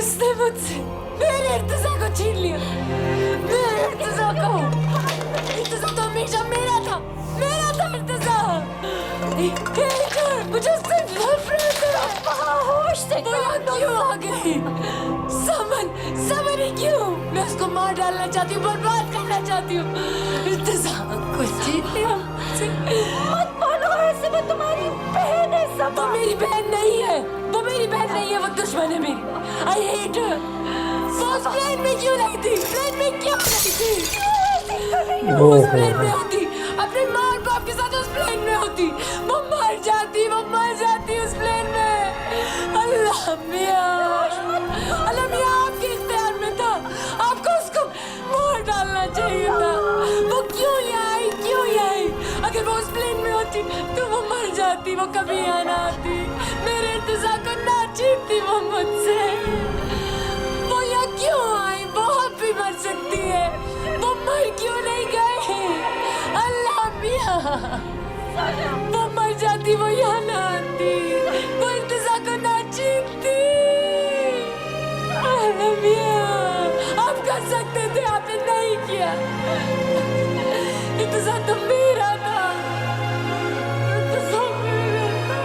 उसने मुझसे मेरे इर्तिजा को छीन लिया। मेरे इर्तिजा को। इर्तिजा तो हमेशा मेरा था इर्तिजा। मुझे उससे नफरत है। होश से क्यों आ गई? समन ही क्यों? मैं उसको मार डालना चाहती हूँ, बर्बाद करना चाहती हूँ। इर्तिजा को जीतने मत बोलो ऐसे, वो तुम्हारी बहन है। सब वो मेरी बहन नहीं है, वो मेरी बहन नहीं है, वो दुश्मन है मेरी। I hate her. वो उस प्लेन में क्यों नहीं थी? प्लेन में क्यों नहीं थी? वो उस प्लेन में होती, अपने माँ और बाप के साथ उस प्लेन में होती, वो मर जाती उस प्लेन में। अल्लाह मियाँ आपके इख्तियार में था, आपको उसको मार डालना चाहिए था। वो क्यों यहाँ आई? अगर वो उस प्लेन में होती तो वो मर जाती, वो कभी यहाँ ना आती, मेरे इर्तिजा को ना छीनती वो मुझसे। वो यहाँ क्यों आई? वो अब भी मर सकती है, वो मर क्यों नहीं गए? अल्लाह मियाँ, वो मर जाती, वो यहाँ ना आती, वो इर्तिजा को ना छीनती। अल्लाह मियाँ, आप कर सकते थे, आपने नहीं किया। इर्तिजा तो मेरा था, इर्तिजा मेरा था।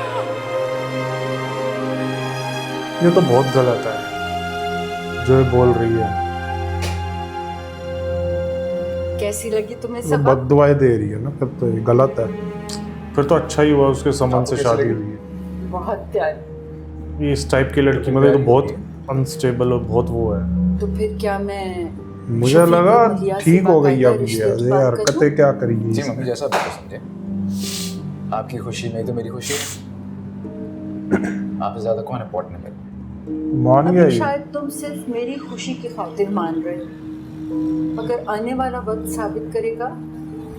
ये तो बहुत गलत है जो ये बोल रही है। कैसी लगी तुम्हें वो सबक? बद्दुआएं दे रही है ना, फिर तो ये गलत है। फिर तो अच्छा ही हुआ उसके समन से शादी हुई है। बहुत प्यारी। ये इस टाइप की लड़की मतलब तो बहुत अनस्टेबल और बहुत वो है। तो फिर क्या मैं मुझे लगा मलिया से ठीक हो गई बाकायदा अब रिश्ते ये की बात हरकतें करूं? क्या करेगी। जी मम्मी, जैसा बेटर समझे। आपकी खुशी नहीं तो मेरी खुशी है। आपसे ज्यादा कौन इम्पोर्टेंट है मेरे लिए? मान गया अभी ये। शायद तुम सिर्फ मेरी खुशी की खातिर मान रहे हो, मगर आने वाला वक्त साबित करेगा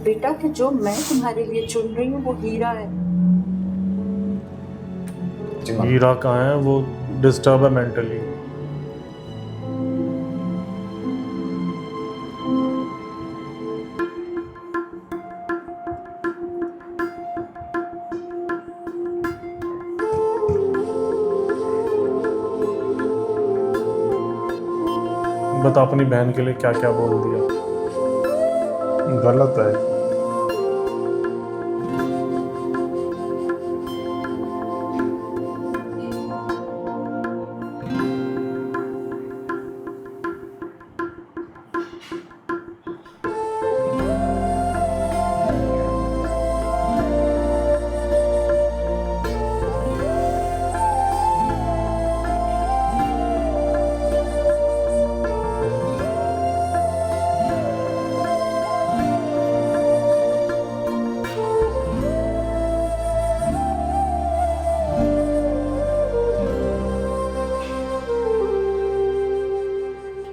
बेटा कि जो मैं तुम्हारे लिए चुन रही हूँ वो हीरा है। जी मम्मी। हीरा कहाँ है? वो डिस्टर्ब है मेंटली। बता अपनी बहन के लिए क्या क्या बोल दिया। गलत है।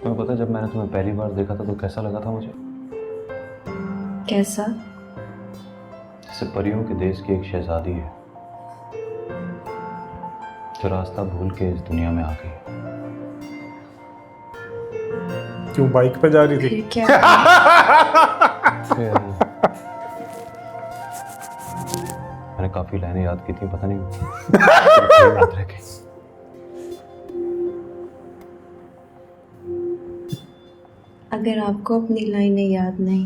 तुम्हें पता है जब मैंने तुम्हें पहली बार देखा था तो कैसा लगा था मुझे? कैसा? जैसे परियों के देश की एक शहजादी है जो रास्ता भूल के इस दुनिया में आ गई। क्यों बाइक पे जा रही थी? फिर क्या? फिर मैंने काफी लाइनें याद की थी, पता नहीं याद रह गई। अगर आपको अपनी लाइनें याद नहीं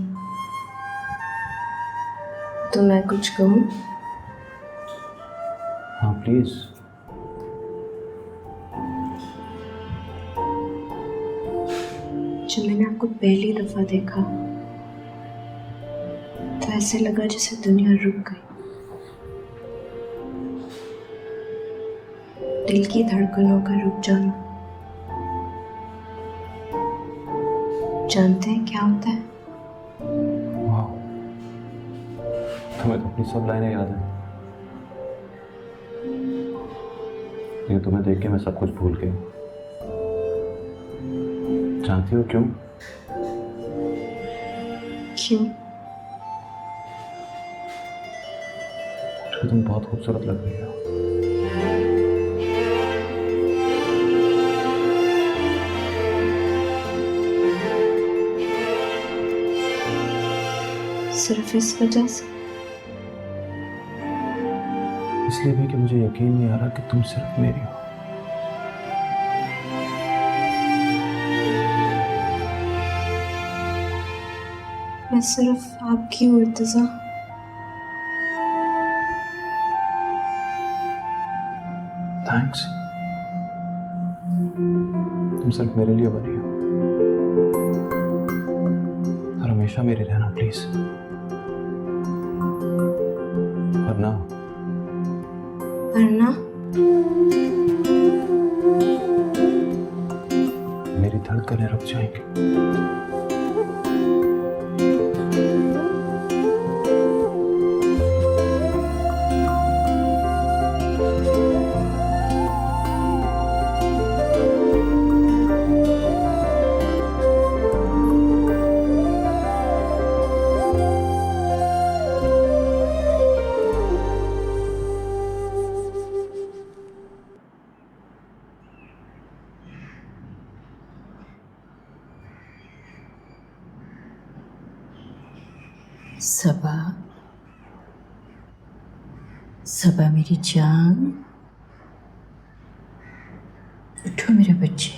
तो मैं कुछ कहूँ? हाँ प्लीज। जब मैंने आपको पहली दफा देखा तो ऐसे लगा जैसे दुनिया रुक गई। दिल की धड़कनों का रुक जाना। जानते हैं क्या होता है? वाह, तुम्हें तो अपनी सब लाइनें याद है। लेकिन तुम्हें देख के मैं सब कुछ भूल गई। जानती हो क्यों? क्यों? क्योंकि तुम बहुत खूबसूरत लग रही हो। सिर्फ इस वजह से? इसलिए भी कि मुझे यकीन नहीं आ रहा कि तुम सिर्फ मेरी हो। मैं सिर्फ आपकी हूँ इर्तिजा। थैंक्स। तुम सिर्फ मेरे लिए बनी हो और हमेशा मेरे रहना प्लीज। वरना वरना मेरी धड़कनें रुक जाएंगी। सबा, सबा मेरी जान, उठो मेरे बच्चे,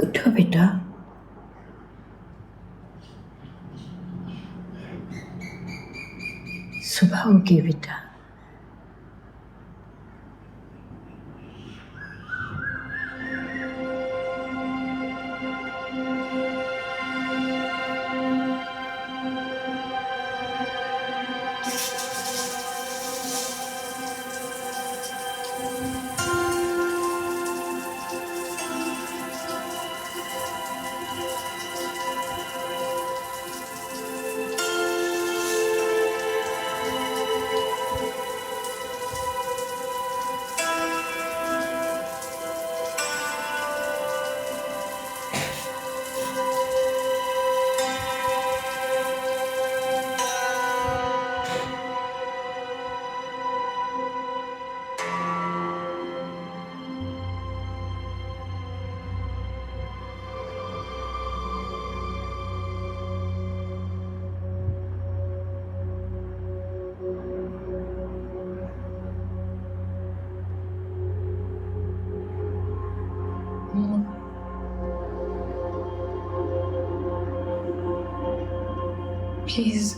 उठो बेटा। सुबह होगी बेटा। प्लीज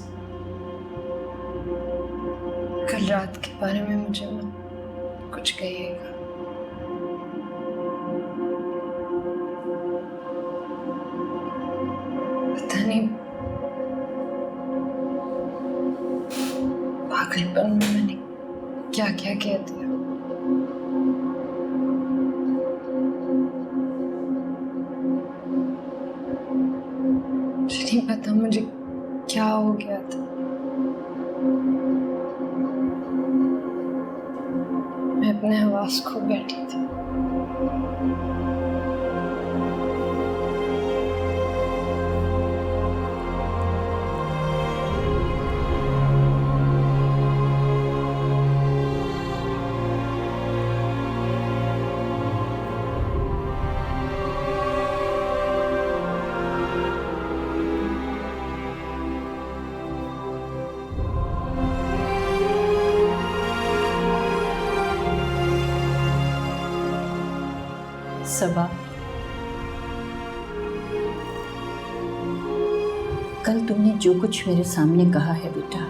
कल रात के बारे में मुझे मत कुछ कहिएगा। पता नहीं पागलपन में मैंने क्या क्या कह दिया। मुझे नहीं पता मुझे क्या हो गया था। मैं अपने आवाज खो बैठी थी। सबा, कल तुमने जो कुछ मेरे सामने कहा है बेटा,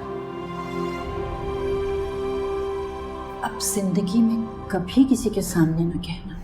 अब जिंदगी में कभी किसी के सामने न कहना।